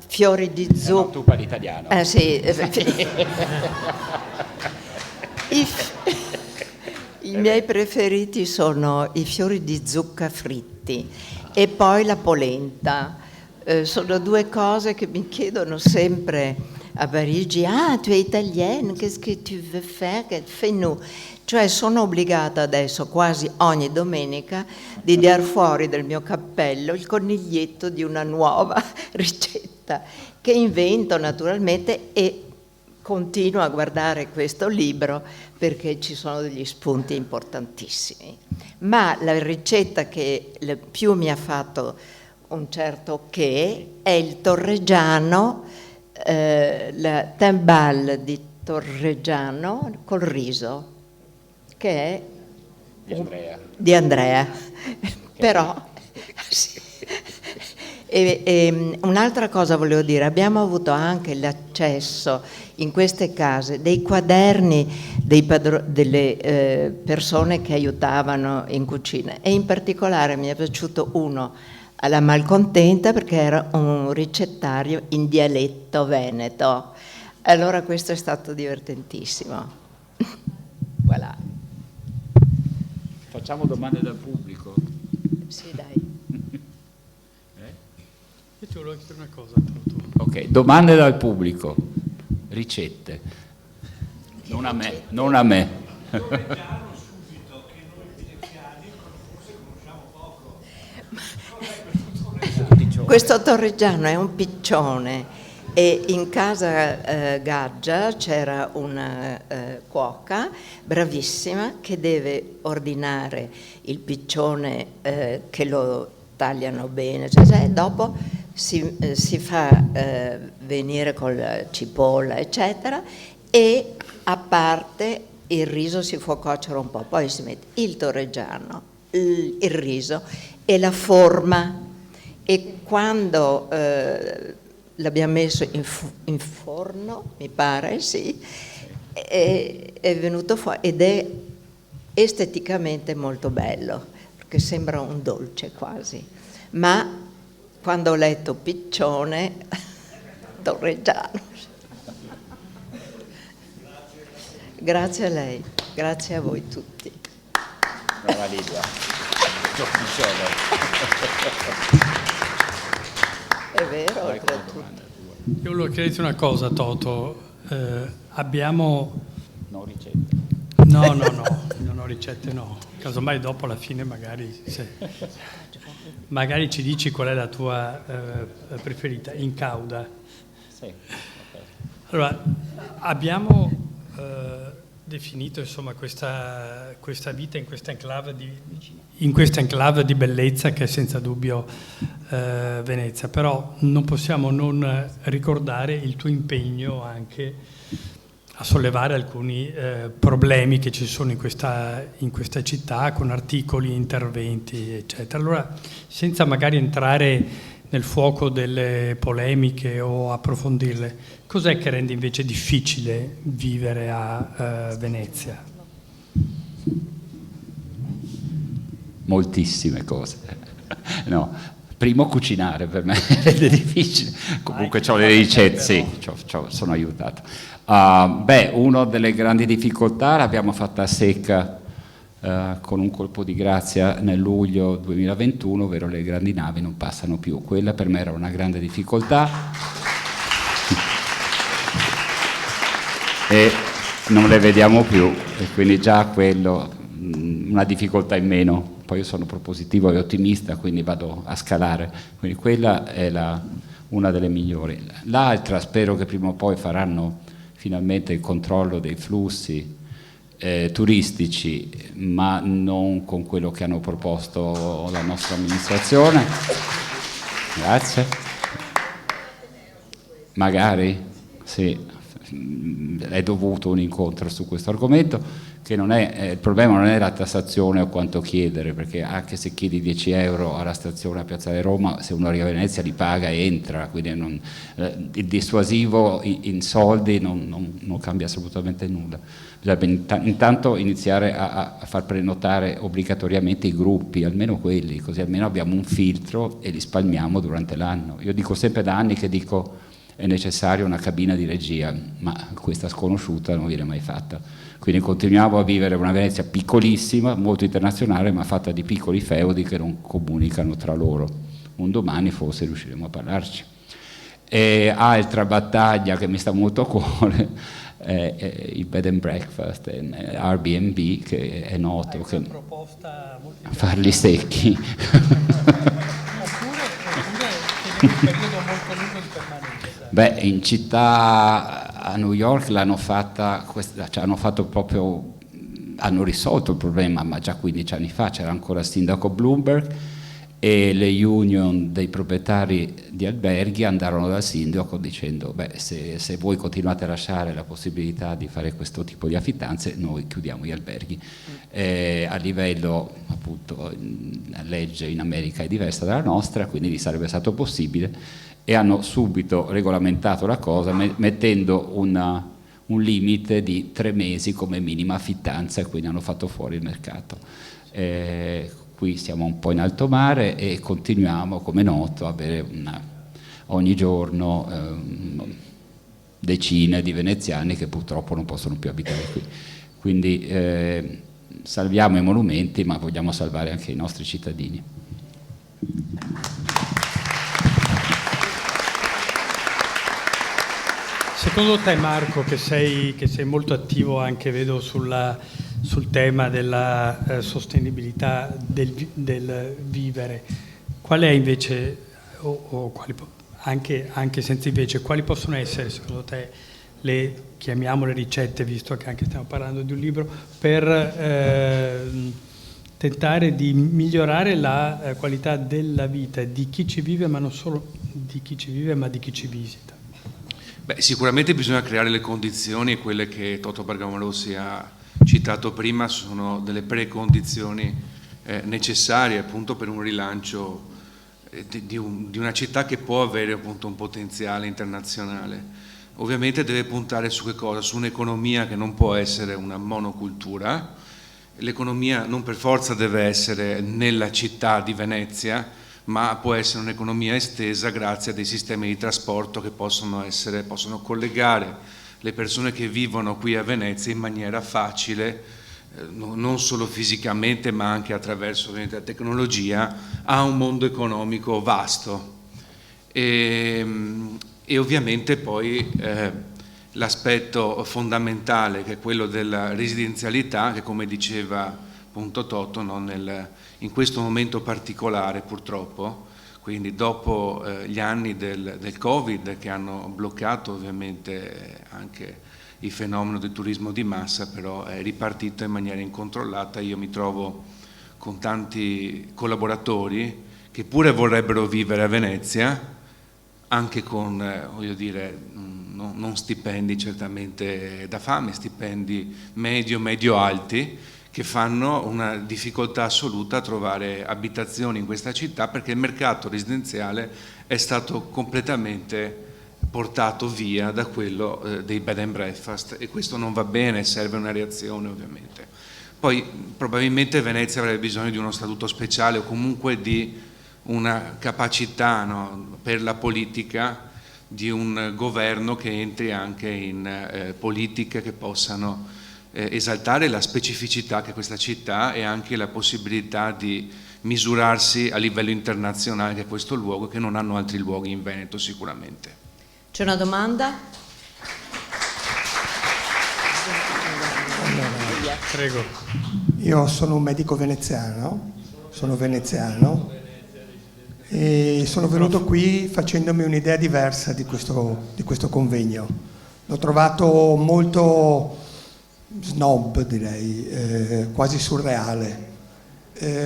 fiori di zucca. Tu parli italiano. Ah, sì. I miei preferiti sono i fiori di zucca fritti e poi la polenta. Sono due cose che mi chiedono sempre a Parigi. Ah, tu es italienne, qu'est-ce que tu veux faire? Fais-nous. Cioè sono obbligata adesso quasi ogni domenica di dar fuori del mio cappello il coniglietto di una nuova ricetta che invento naturalmente, e continuo a guardare questo libro perché ci sono degli spunti importantissimi. Ma la ricetta che più mi ha fatto un certo che è il torreggiano, la timbale di torreggiano col riso, che è di Andrea. Però sì. E un'altra cosa volevo dire, abbiamo avuto anche l'accesso in queste case dei quaderni delle persone che aiutavano in cucina, e in particolare mi è piaciuto uno alla Malcontenta perché era un ricettario in dialetto veneto. Allora questo è stato divertentissimo. Voilà. Facciamo domande dal pubblico. Sì, dai. Io ti volevo chiedere una cosa. Ok, domande dal pubblico. Ricette. Non a me, non a me. Questo torreggiano è un piccione, e in casa Gaggia c'era una cuoca bravissima che deve ordinare il piccione, che lo tagliano bene, cioè, dopo si fa venire con la cipolla eccetera, e a parte il riso si può cuocere un po', poi si mette il torreggiano, il riso e la forma, e quando l'abbiamo messo in forno, mi pare, sì, è venuto fuori ed è esteticamente molto bello, perché sembra un dolce quasi, ma quando ho letto piccione, torreggiano. Grazie a lei, grazie a voi tutti. Brava Lidia. È vero, oltretutto. Io volevo chiederti una cosa, Toto. Abbiamo... No ricette. No, non ho ricette, no. Casomai dopo alla fine magari ci dici qual è la tua preferita, in cauda. Sì. Okay. Allora, abbiamo definito insomma questa vita in questa enclave di bellezza che è senza dubbio Venezia, però non possiamo non ricordare il tuo impegno anche a sollevare alcuni problemi che ci sono in questa città, con articoli, interventi, eccetera. Allora, senza magari entrare nel fuoco delle polemiche o approfondirle, cos'è che rende invece difficile vivere a Venezia? Moltissime cose. No, primo cucinare per me è difficile. Comunque ho le ricette, sì, sono aiutato. Una delle grandi difficoltà l'abbiamo fatta a secca con un colpo di grazia nel luglio 2021, ovvero le grandi navi non passano più. Quella per me era una grande difficoltà e non le vediamo più, e quindi già quello una difficoltà in meno. Poi io sono propositivo e ottimista, quindi vado a scalare, quindi quella è una delle migliori. L'altra, spero che prima o poi faranno finalmente il controllo dei flussi turistici, ma non con quello che hanno proposto la nostra amministrazione. Grazie. Magari, sì, è dovuto un incontro su questo argomento, che non è, il problema non è la tassazione o quanto chiedere, perché anche se chiedi 10 euro alla stazione a Piazzale Roma, se uno arriva a Venezia li paga e entra, quindi il dissuasivo in soldi non cambia assolutamente nulla. Bisogna intanto iniziare a far prenotare obbligatoriamente i gruppi, almeno quelli, così almeno abbiamo un filtro e li spalmiamo durante l'anno. Io dico sempre da anni che dico è necessaria una cabina di regia, ma questa sconosciuta non viene mai fatta. Quindi continuiamo a vivere una Venezia piccolissima, molto internazionale, ma fatta di piccoli feudi che non comunicano tra loro. Un domani forse riusciremo a parlarci. E altra battaglia che mi sta molto a cuore è il bed and breakfast, Airbnb, che è noto che farli secchi. Oppure un periodo molto lungo di permanenza. Beh, in città a New York l'hanno fatta, cioè hanno risolto il problema, ma già 15 anni fa c'era ancora il sindaco Bloomberg e le union dei proprietari di alberghi andarono dal sindaco dicendo beh, se voi continuate a lasciare la possibilità di fare questo tipo di affittanze, noi chiudiamo gli alberghi. A livello, appunto, la legge in America è diversa dalla nostra, quindi gli sarebbe stato possibile, e hanno subito regolamentato la cosa mettendo un limite di 3 mesi come minima affittanza, e quindi hanno fatto fuori il mercato. Qui siamo un po' in alto mare e continuiamo, come noto, a avere ogni giorno decine di veneziani che purtroppo non possono più abitare qui. Quindi salviamo i monumenti, ma vogliamo salvare anche i nostri cittadini. Secondo te, Marco, che sei molto attivo anche, vedo, sul tema della sostenibilità del vivere, qual è invece, anche senza invece, quali possono essere secondo te chiamiamole ricette, visto che anche stiamo parlando di un libro, per tentare di migliorare la qualità della vita di chi ci vive, ma non solo di chi ci vive, ma di chi ci visita? Beh, sicuramente bisogna creare le condizioni, quelle che Toto Bergamo Rossi ha citato prima sono delle precondizioni necessarie appunto per un rilancio di una città che può avere appunto un potenziale internazionale. Ovviamente deve puntare su che cosa? Su un'economia che non può essere una monocultura. L'economia non per forza deve essere nella città di Venezia, ma può essere un'economia estesa grazie a dei sistemi di trasporto che possono collegare le persone che vivono qui a Venezia in maniera facile, non solo fisicamente ma anche attraverso la tecnologia, a un mondo economico vasto. E ovviamente poi l'aspetto fondamentale, che è quello della residenzialità, che come diceva appunto Toto, no, in questo momento particolare purtroppo, quindi dopo gli anni del Covid, che hanno bloccato ovviamente anche il fenomeno del turismo di massa, però è ripartito in maniera incontrollata. Io mi trovo con tanti collaboratori che pure vorrebbero vivere a Venezia, anche con, voglio dire, non stipendi certamente da fame, stipendi medio-alti, che fanno una difficoltà assoluta a trovare abitazioni in questa città, perché il mercato residenziale è stato completamente portato via da quello dei bed and breakfast, e questo non va bene, serve una reazione ovviamente. Poi probabilmente Venezia avrebbe bisogno di uno statuto speciale, o comunque di una capacità, no, per la politica, di un governo che entri anche in politiche che possano esaltare la specificità che questa città, e anche la possibilità di misurarsi a livello internazionale che è questo luogo, che non hanno altri luoghi in Veneto sicuramente. C'è una domanda? Prego. Io sono un medico veneziano, e sono venuto qui facendomi un'idea diversa di questo convegno. L'ho trovato molto snob, direi, quasi surreale.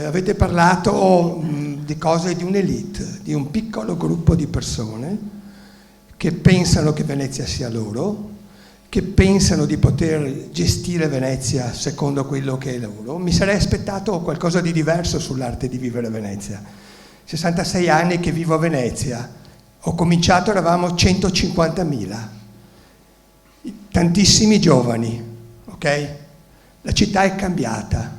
Avete parlato di cose di un'elite, di un piccolo gruppo di persone che pensano che Venezia sia loro, che pensano di poter gestire Venezia secondo quello che è loro, mi sarei aspettato qualcosa di diverso sull'arte di vivere Venezia. 66 anni che vivo a Venezia, ho cominciato, eravamo 150.000, tantissimi giovani, ok? La città è cambiata,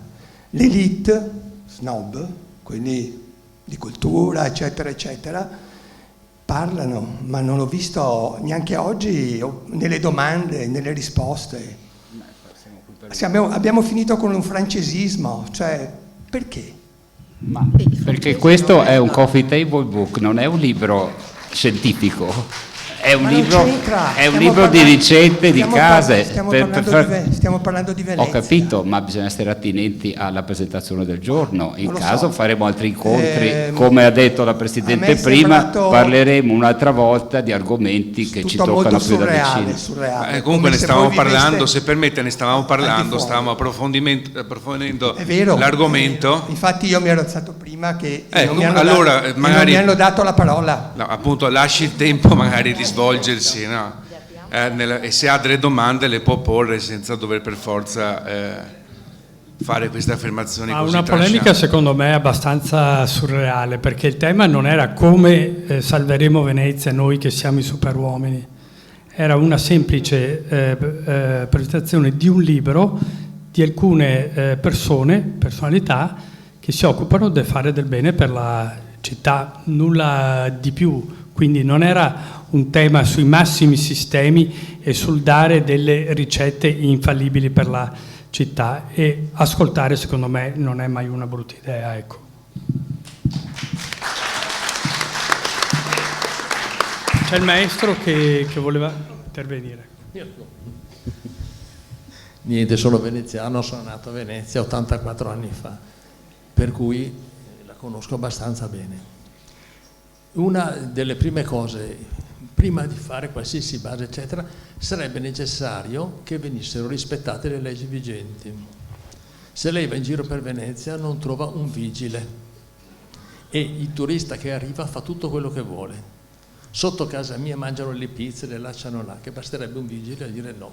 l'elite, snob, quelli di cultura, eccetera, eccetera, parlano, ma non l'ho visto neanche oggi nelle domande, nelle risposte. Abbiamo finito con un francesismo, cioè perché? Ma perché questo è un coffee table book, non è un libro scientifico. È un libro di ricette di case. Stiamo parlando di Venezia. Ho capito, ma bisogna essere attinenti alla presentazione del giorno. In caso faremo altri incontri, come ha detto la Presidente prima, parleremo un'altra volta di argomenti che ci toccano più da vicino. Surreale. Comunque ne stavamo parlando, se permette, stavamo approfondendo l'argomento. Infatti io mi ero alzato prima che non magari non mi hanno dato la parola. No, appunto, lasci il tempo magari di svolgersi, no? E se ha delle domande le può porre senza dover per forza fare queste affermazioni così una polemica trascianti. Secondo me è surreale, perché il tema non era come salveremo Venezia noi che siamo i superuomini, era una semplice presentazione di un libro di alcune personalità che si occupano di fare del bene per la città, nulla di più. Quindi non era un tema sui massimi sistemi e sul dare delle ricette infallibili per la città, e ascoltare secondo me non è mai una brutta idea, ecco. C'è il maestro che voleva intervenire. Niente, sono veneziano, sono nato a Venezia 84 anni fa, per cui la conosco abbastanza bene. Una delle prime cose, prima di fare qualsiasi base, eccetera, sarebbe necessario che venissero rispettate le leggi vigenti. Se lei va in giro per Venezia non trova un vigile e il turista che arriva fa tutto quello che vuole. Sotto casa mia mangiano le pizze, le lasciano là, che basterebbe un vigile a dire no,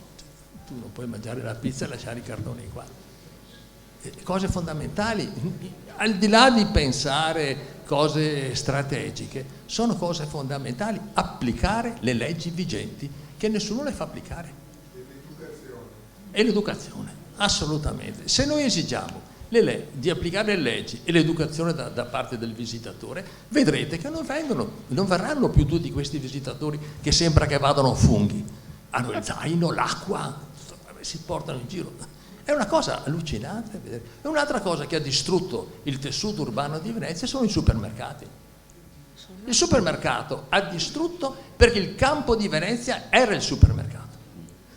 tu non puoi mangiare la pizza e lasciare i cartoni qua. Cose fondamentali, al di là di pensare cose strategiche, sono cose fondamentali, applicare le leggi vigenti, che nessuno le fa applicare. E l'educazione, assolutamente. Se noi esigiamo di applicare le leggi e l'educazione da parte del visitatore, vedrete che non verranno più tutti questi visitatori che sembra che vadano funghi. Hanno il zaino, l'acqua, si portano in giro. È una cosa allucinante vedere. E un'altra cosa che ha distrutto il tessuto urbano di Venezia sono i supermercati. Il supermercato ha distrutto perché il campo di Venezia era il supermercato.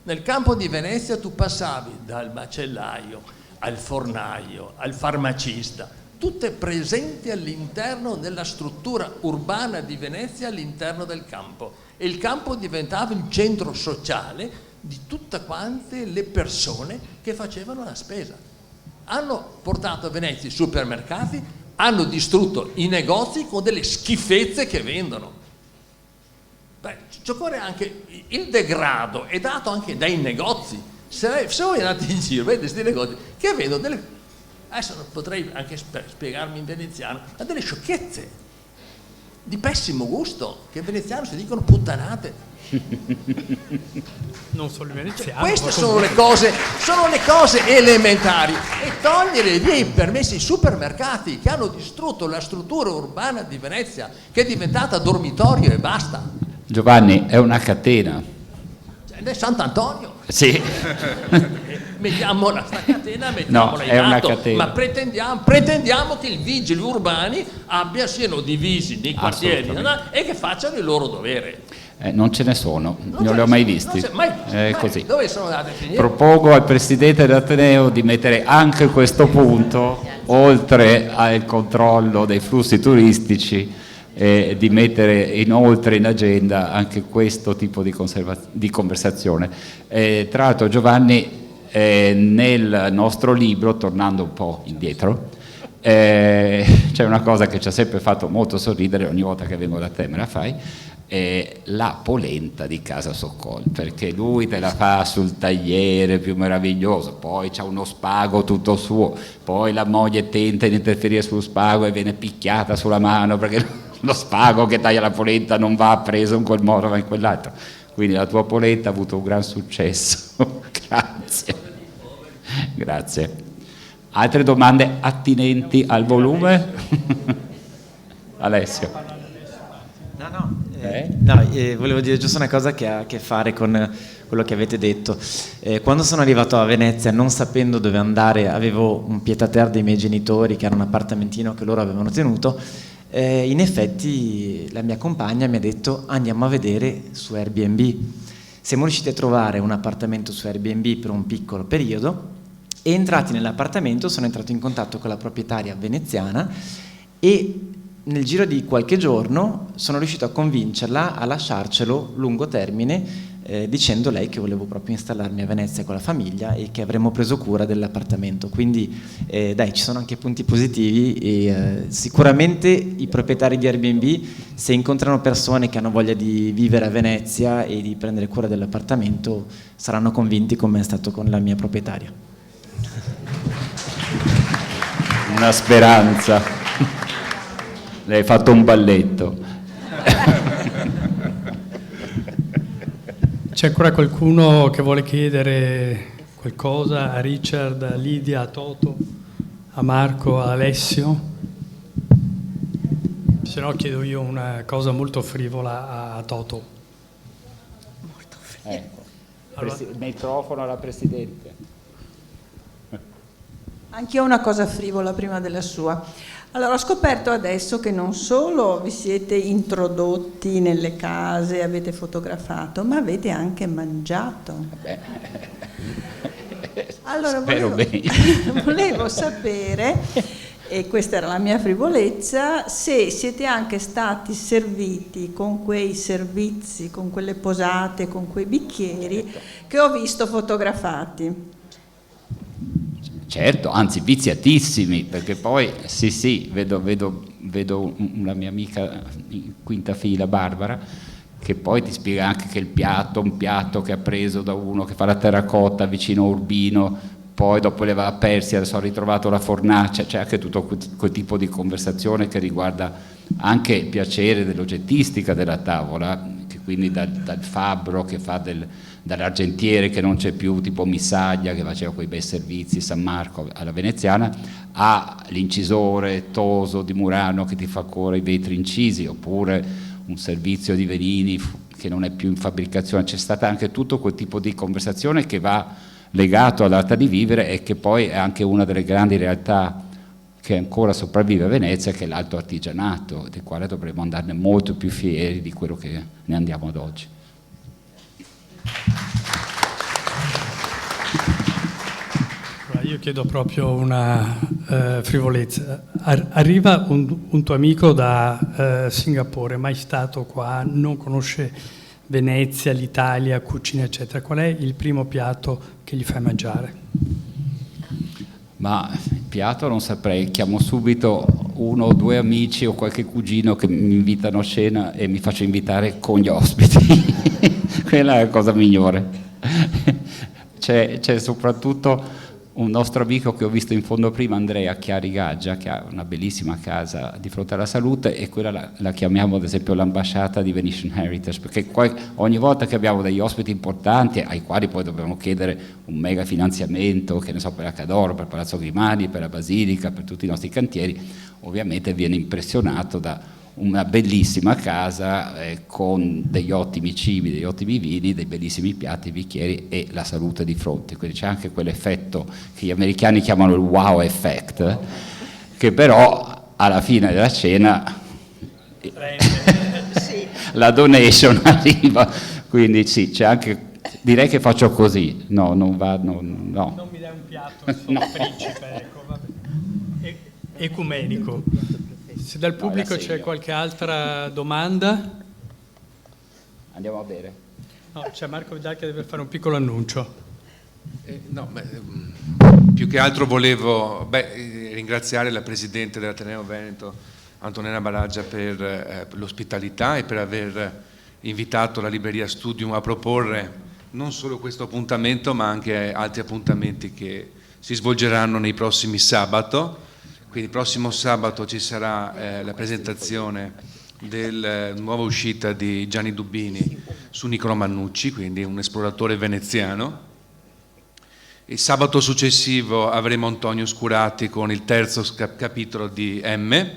Nel campo di Venezia tu passavi dal macellaio al fornaio, al farmacista, tutte presenti all'interno della struttura urbana di Venezia, all'interno del campo. E il campo diventava il centro sociale di tutte quante le persone che facevano la spesa. Hanno portato a Venezia i supermercati, hanno distrutto i negozi con delle schifezze che vendono. Beh, ci occorre anche il degrado è dato anche dai negozi. Se voi andate in giro, vedete questi negozi che vendono delle, adesso potrei anche spiegarmi in veneziano, ma delle sciocchezze di pessimo gusto, che in veneziano si dicono puttanate. Non solo i veneziani. Queste sono le cose elementari. E togliere via i permessi ai supermercati che hanno distrutto la struttura urbana di Venezia, che è diventata dormitorio e basta. Giovanni, è una catena. Cioè, Sant'Antonio. Sì. Mettiamo la catena, mettiamola in atto, ma pretendiamo che i vigili urbani siano divisi nei quartieri e che facciano il loro dovere. Non ce ne sono, non li ho mai visti. Così. Dove sono andati a finire? Propongo al Presidente dell'Ateneo di mettere anche questo punto, oltre al controllo dei flussi turistici, di mettere inoltre in agenda anche questo tipo di conversazione. Tra l'altro, Giovanni, nel nostro libro, tornando un po' indietro, c'è una cosa che ci ha sempre fatto molto sorridere, ogni volta che vengo da te me la fai. la polenta di Casa Soccol, perché lui te la fa sul tagliere più meraviglioso, poi c'ha uno spago tutto suo, poi la moglie tenta di interferire sullo spago e viene picchiata sulla mano perché lo spago che taglia la polenta non va preso in quel modo ma in quell'altro. Quindi la tua polenta ha avuto un gran successo. Grazie. Grazie. Altre domande attinenti al volume? Alessio. Volevo dire giusto una cosa che ha a che fare con quello che avete detto. Quando sono arrivato a Venezia, non sapendo dove andare, avevo un pied-à-terre dei miei genitori, che era un appartamentino che loro avevano tenuto. In effetti la mia compagna mi ha detto: andiamo a vedere su Airbnb. Siamo riusciti a trovare un appartamento su Airbnb per un piccolo periodo, e entrati nell'appartamento sono entrato in contatto con la proprietaria veneziana e nel giro di qualche giorno sono riuscito a convincerla a lasciarcelo lungo termine, dicendo lei che volevo proprio installarmi a Venezia con la famiglia e che avremmo preso cura dell'appartamento. Quindi ci sono anche punti positivi e sicuramente i proprietari di Airbnb, se incontrano persone che hanno voglia di vivere a Venezia e di prendere cura dell'appartamento, saranno convinti, come è stato con la mia proprietaria. Una speranza. Lei ha fatto un balletto. C'è ancora qualcuno che vuole chiedere qualcosa a Richard, a Lidia, a Toto, a Marco, a Alessio? Se no chiedo io una cosa molto frivola a Toto. Molto frivola. Allora. Microfono alla Presidente. Anch'io ho una cosa frivola prima della sua. Allora, ho scoperto adesso che non solo vi siete introdotti nelle case, avete fotografato, ma avete anche mangiato. Allora, volevo sapere, e questa era la mia frivolezza, se siete anche stati serviti con quei servizi, con quelle posate, con quei bicchieri che ho visto fotografati. Certo, anzi viziatissimi, perché poi sì, vedo una mia amica in quinta fila, Barbara, che poi ti spiega anche che un piatto che ha preso da uno che fa la terracotta vicino a Urbino, poi dopo le va a Persia, adesso ha ritrovato la fornace, c'è anche tutto quel tipo di conversazione che riguarda anche il piacere dell'oggettistica della tavola, che quindi dal fabbro che fa dall'argentiere che non c'è più, tipo Missaglia che faceva quei bei servizi, San Marco alla veneziana, all'incisore Toso di Murano che ti fa ancora i vetri incisi, oppure un servizio di Venini che non è più in fabbricazione. C'è stato anche tutto quel tipo di conversazione che va legato all'arte di vivere e che poi è anche una delle grandi realtà che ancora sopravvive a Venezia, che è l'alto artigianato, del quale dovremmo andarne molto più fieri di quello che ne andiamo ad oggi. Io chiedo proprio una frivolezza. Arriva un tuo amico da Singapore, mai stato qua, non conosce Venezia, l'Italia, cucina eccetera. Qual è il primo piatto che gli fai mangiare? Ma il piatto non saprei, chiamo subito uno o due amici o qualche cugino che mi invitano a cena e mi faccio invitare con gli ospiti. Quella è la cosa migliore. C'è soprattutto un nostro amico che ho visto in fondo prima, Andrea Chiari Gaggia, che ha una bellissima casa di fronte alla salute, e quella la chiamiamo ad esempio l'ambasciata di Venetian Heritage, perché ogni volta che abbiamo degli ospiti importanti ai quali poi dobbiamo chiedere un mega finanziamento, che ne so, per la Cadoro, per Palazzo Grimani, per la Basilica, per tutti i nostri cantieri, ovviamente viene impressionato da una bellissima casa con degli ottimi cibi, degli ottimi vini, dei bellissimi piatti, bicchieri e la salute di fronte. Quindi c'è anche quell'effetto che gli americani chiamano il wow effect, che però alla fine della cena la donation arriva. Quindi sì, c'è anche, direi che faccio così, no. Non mi dai un piatto, sono principe, ecco, vabbè. Ecumenico. Se dal pubblico c'è qualche altra domanda? Andiamo a bere. No, c'è Marco Vidal che deve fare un piccolo annuncio. Più che altro volevo ringraziare la Presidente dell'Ateneo Veneto, Antonella Baraggia, per l'ospitalità e per aver invitato la Libreria Studium a proporre non solo questo appuntamento, ma anche altri appuntamenti che si svolgeranno nei prossimi sabato. Quindi il prossimo sabato ci sarà la presentazione della nuova uscita di Gianni Dubini su Niccolò Mannucci, quindi un esploratore veneziano. Il sabato successivo avremo Antonio Scurati con il terzo capitolo di M,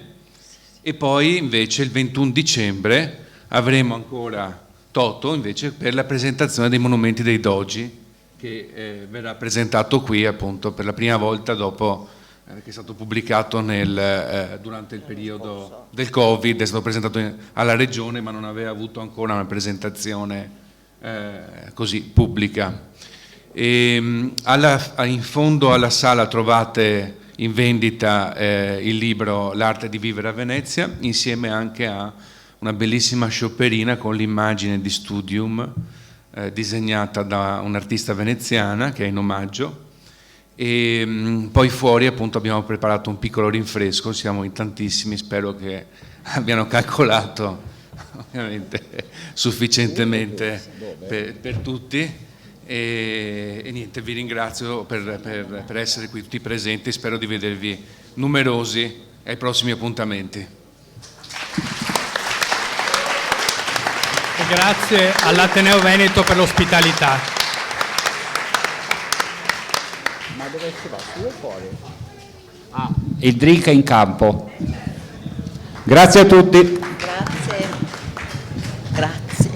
e poi invece il 21 dicembre avremo ancora Toto invece per la presentazione dei monumenti dei Doji, che verrà presentato qui appunto per la prima volta dopo che è stato pubblicato durante il periodo del Covid, è stato presentato alla Regione ma non aveva avuto ancora una presentazione così pubblica. E, in fondo alla sala trovate in vendita il libro L'arte di vivere a Venezia, insieme anche a una bellissima shopperina con l'immagine di Studium disegnata da un'artista veneziana che è in omaggio. E poi fuori appunto abbiamo preparato un piccolo rinfresco, siamo in tantissimi, spero che abbiano calcolato ovviamente sufficientemente per tutti. E niente, vi ringrazio per essere qui tutti presenti, spero di vedervi numerosi ai prossimi appuntamenti. E grazie all'Ateneo Veneto per l'ospitalità. Ma dove si va? Su o fuori? Il drink è in campo. Grazie a tutti. Grazie. Grazie.